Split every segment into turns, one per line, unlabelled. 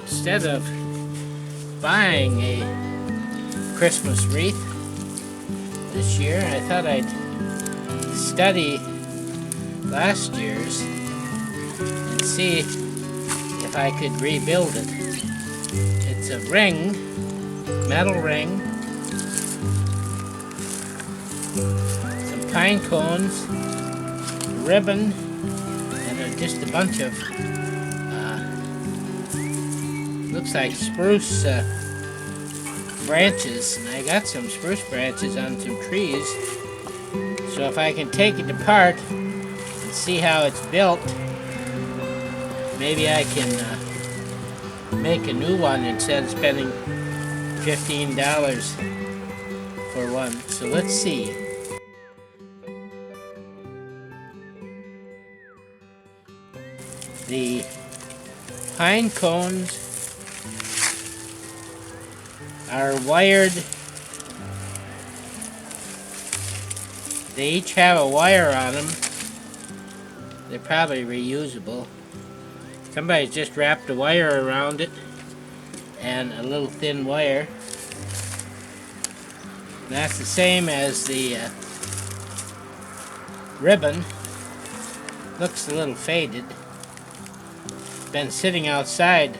Instead of buying a Christmas wreath this year, I thought I'd study last year's and see if I could rebuild it. It's a ring, metal ring, some pine cones, ribbon, and just a bunch of looks like spruce branches, and I got some spruce branches on some trees, so if I can take it apart and see how it's built, maybe I can make a new one instead of spending $15 for one. So let's see. The pine cones are wired. They each have a wire on them. They're probably reusable. Somebody's just wrapped a wire around it and a little thin wire. And that's the same as the ribbon. Looks a little faded. Been sitting outside.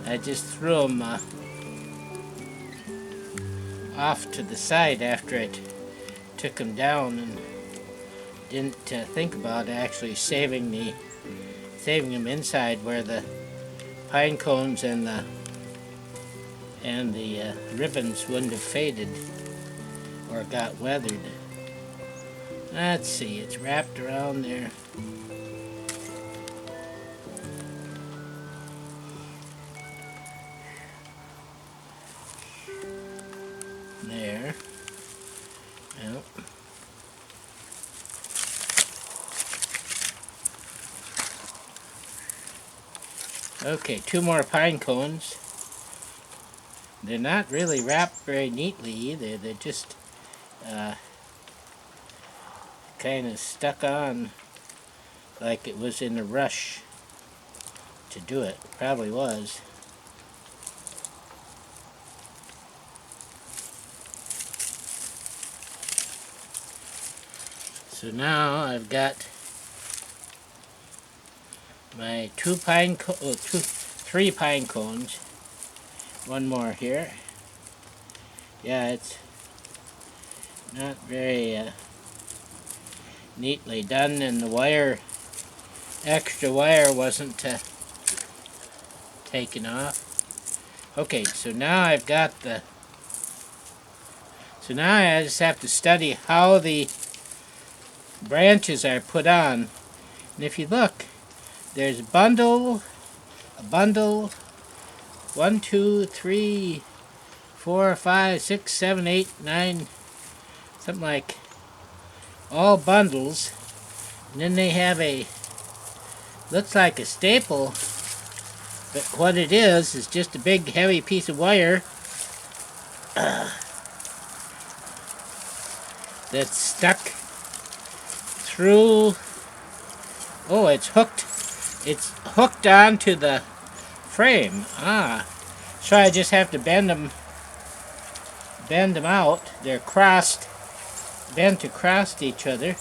I just threw them off to the side after I took them down and didn't think about actually saving them inside where the pine cones and the ribbons wouldn't have faded or got weathered. Let's see, it's wrapped around there. There. Yep. Okay, two more pine cones. They're not really wrapped very neatly either. They're just kind of stuck on like it was in a rush to do it. Probably was. So now I've got my three pine cones. One more here. Yeah, it's not very neatly done, and the extra wire wasn't taken off. Okay, so now I've got so now I just have to study how the branches are put on. And if you look, there's a bundle, 1, 2, 3, 4, 5, 6, 7, 8, 9, something like all bundles. And then they have looks like a staple, but what it is just a big heavy piece of wire that's stuck through. Oh, it's hooked onto the frame. So I just have to bend them out. They're bent across each other.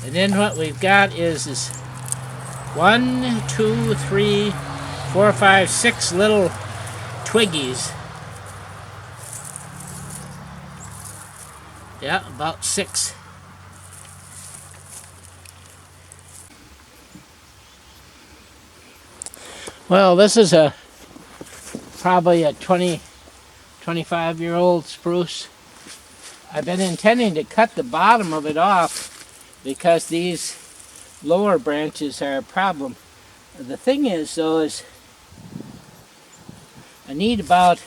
And then what we've got is this 1, 2, 3, 4, 5, 6 little twiggies. Yeah, about 6. Well, this is probably a 25-year-old spruce. I've been intending to cut the bottom of it off because these lower branches are a problem. The thing is, though, is I need about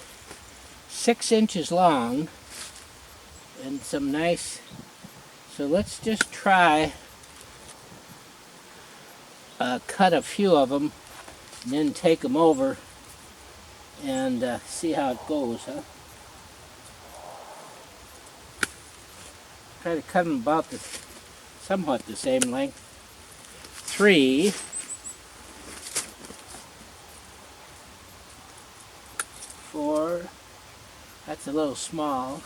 6 inches long and some nice. So let's just try cut a few of them and then take them over and see how it goes, huh? Try to cut them about somewhat the same length. 3. 4. That's a little small.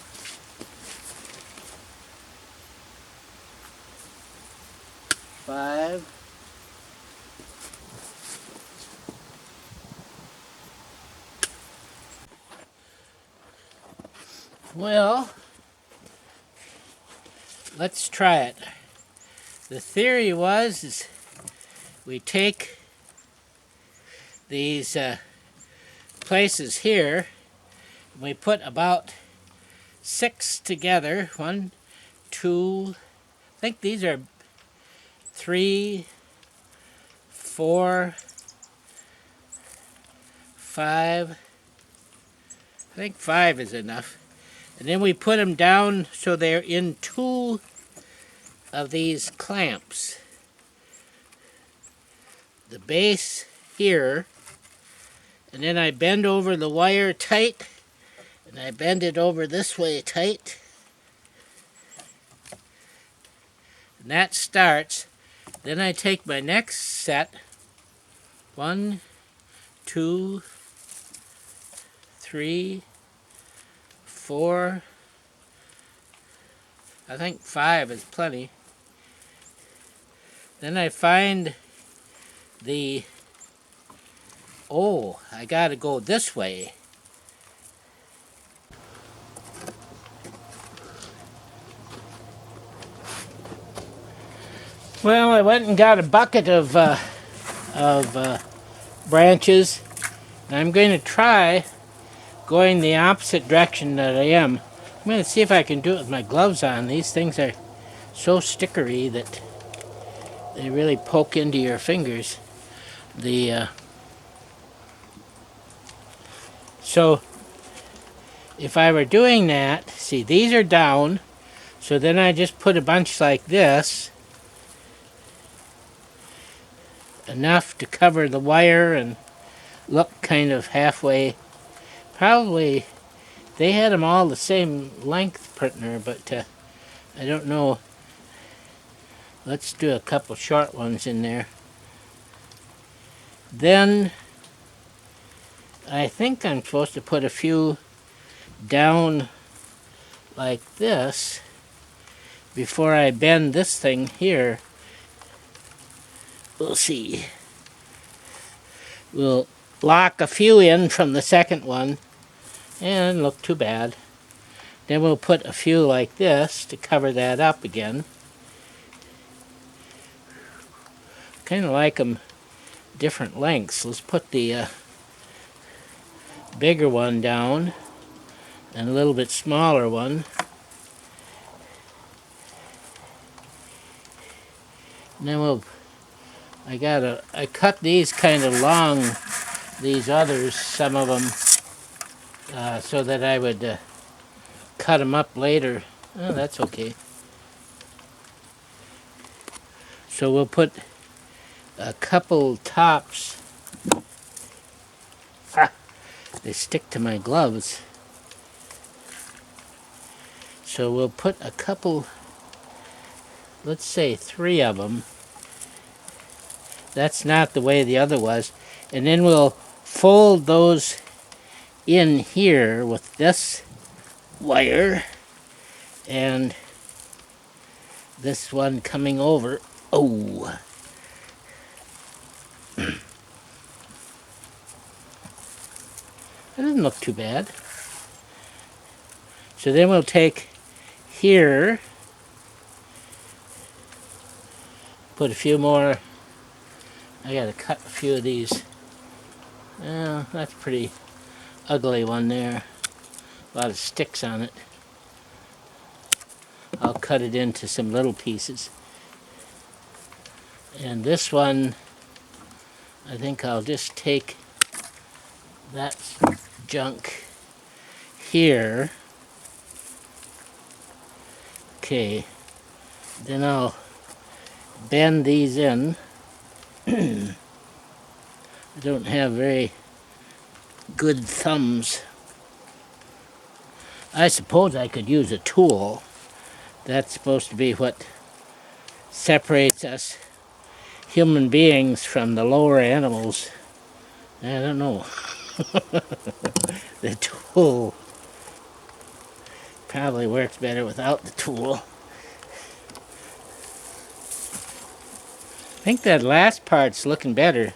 5. Well, let's try it. The theory is we take these places here, and we put about 6 together. 1, 2, I think these are 3, 4, 5. I think 5 is enough. And then we put them down so they're in 2 of these clamps. The base here, and then I bend over the wire tight, and I bend it over this way tight. And that starts. Then I take my next set. 1, 2, 3, 4. I think 5 is plenty. Then I find the, oh, I gotta go this way. Well, I went and got a bucket of branches, and I'm going to try going the opposite direction that I am. I'm going to see if I can do it with my gloves on. These things are so stickery that they really poke into your fingers. So if I were doing that, see, these are down, so then I just put a bunch like this, enough to cover the wire and look kind of halfway. Probably they had them all the same length, partner, but I don't know. Let's do a couple short ones in there. Then I think I'm supposed to put a few down like this before I bend this thing here. We'll see. We'll lock a few in from the second one and look too bad. Then we'll put a few like this to cover that up again. Kind of like them different lengths. Let's put the bigger one down and a little bit smaller one. And then I cut these kind of long, these others, some of them, so that I would cut them up later. Oh, that's okay. So we'll put a couple tops. They stick to my gloves. So we'll put a couple, let's say 3 of them. That's not the way the other was. And then we'll fold those in here with this wire and this one coming over. Oh. That doesn't look too bad. So then we'll take here, put a few more. I gotta cut a few of these. That's a pretty ugly one there. A lot of sticks on it. I'll cut it into some little pieces. And this one, I think I'll just take that junk here. Okay, then I'll bend these in. I don't have very good thumbs. I suppose I could use a tool. That's supposed to be what separates us human beings from the lower animals. I don't know. The tool probably works better without the tool. I think that last part's looking better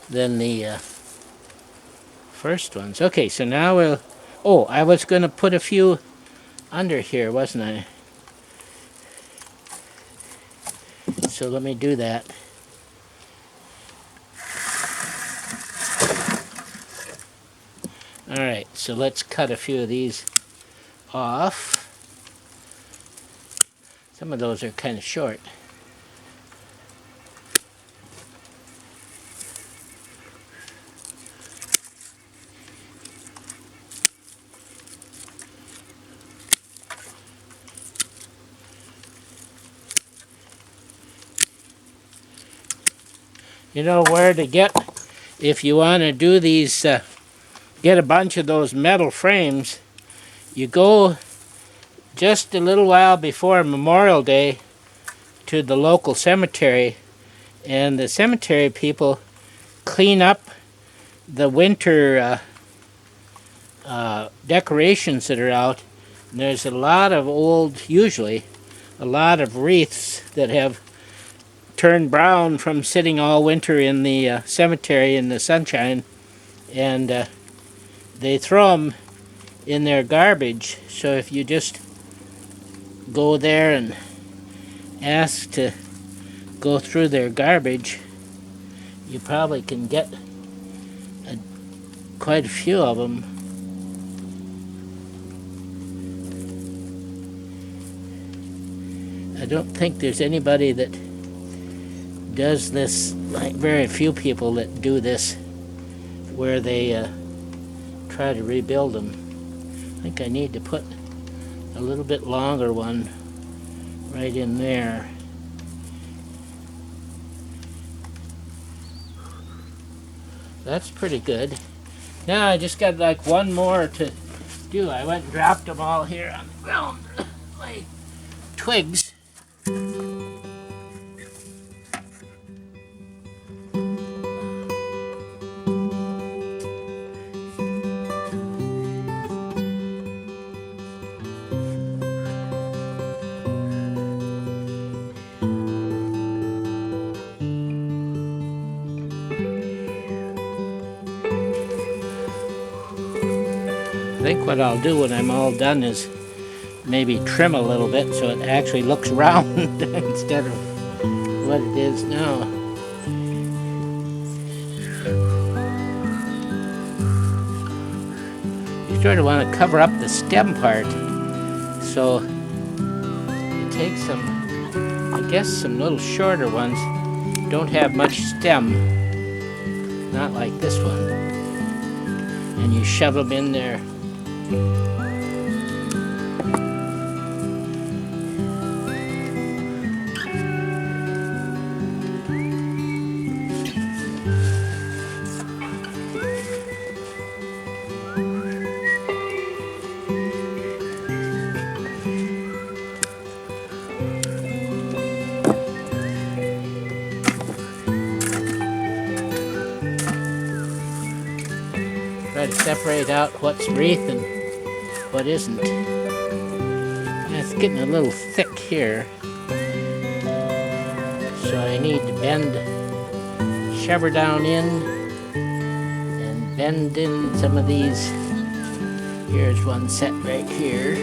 than the first ones. Okay, so now we'll... Oh, I was going to put a few under here, wasn't I? So let me do that. Alright, so let's cut a few of these off. Some of those are kind of short. You know where to get, if you want to do these, get a bunch of those metal frames, you go just a little while before Memorial Day to the local cemetery, and the cemetery people clean up the winter decorations that are out. And there's a lot of old, usually, a lot of wreaths that have turned brown from sitting all winter in the cemetery in the sunshine, and they throw them in their garbage. So if you just go there and ask to go through their garbage, you probably can get quite a few of them. I don't think there's anybody that does this, like very few people that do this, where they try to rebuild them. I think I need to put a little bit longer one right in there. That's pretty good. Now I just got like one more to do. I went and dropped them all here on the ground, like twigs. I think what I'll do when I'm all done is maybe trim a little bit so it actually looks round instead of what it is now. You sort of want to cover up the stem part, so you take some, I guess some little shorter ones, don't have much stem, not like this one, and you shove them in there. Try to separate out what's wreath and what isn't. It's getting a little thick here, so I need to bend, shove her down in, and bend in some of these. Here's one set right here.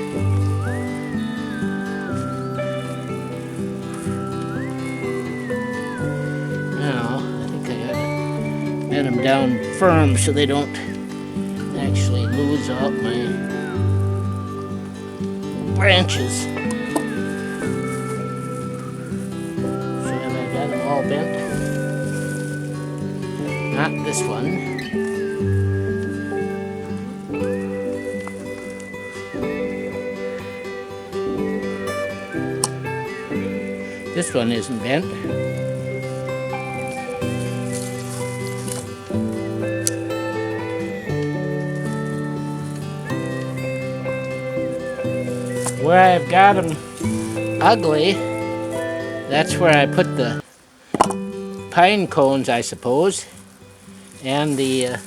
Now, I think I gotta bend them down firm so they don't actually lose out my branches. So have I got them all bent? Not this one. This one isn't bent. Where I've got them ugly, that's where I put the pine cones, I suppose, and the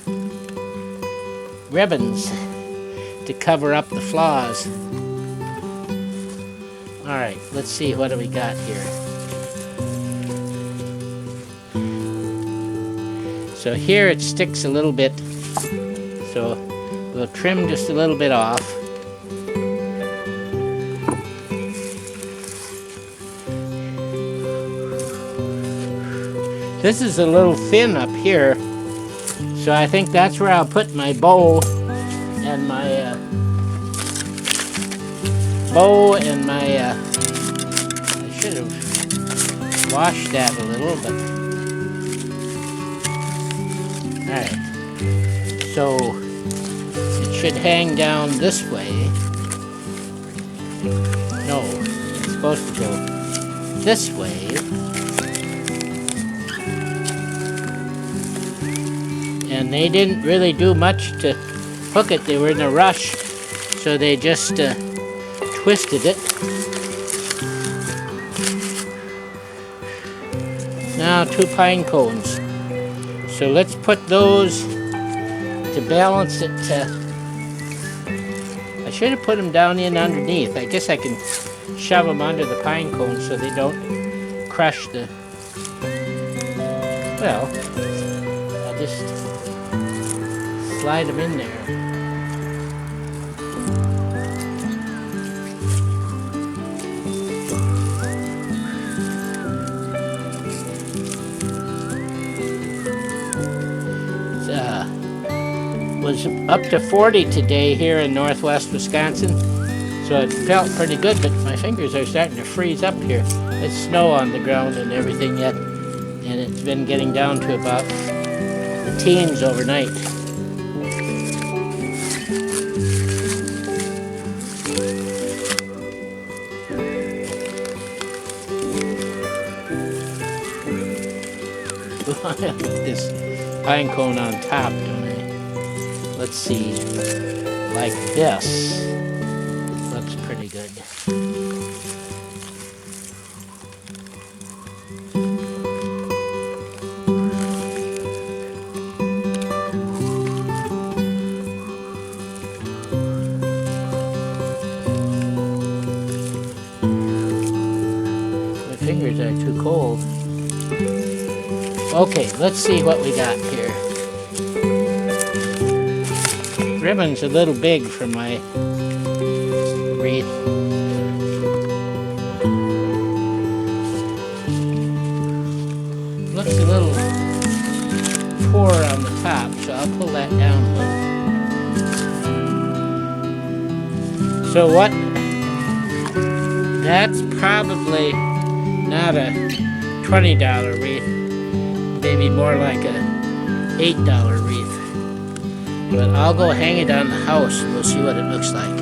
ribbons to cover up the flaws. Alright, let's see, what do we got here? So here it sticks a little bit, so we'll trim just a little bit off. This is a little thin up here, so I think that's where I'll put my bow and my I should have washed that a little, but alright. So it should hang down this way. No, it's supposed to go this way. And they didn't really do much to hook it. They were in a rush, so they just twisted it. Now 2 pine cones. So let's put those to balance it. I should have put them down in underneath. I guess I can shove them under the pine cones so they don't crush the... Well, I'll just slide them in there. It was up to 40 today here in northwest Wisconsin, so it felt pretty good, but my fingers are starting to freeze up here. It's snow on the ground and everything yet, and it's been getting down to about the teens overnight. This pine cone on top, don't I? Let's see, like this. Looks pretty good. My fingers are too cold. Okay, let's see what we got here. Ribbon's a little big for my wreath. Looks a little poor on the top, so I'll pull that down a little. So what? That's probably not a $20 wreath. Maybe more like a $8 wreath. But I'll go hang it on the house and we'll see what it looks like.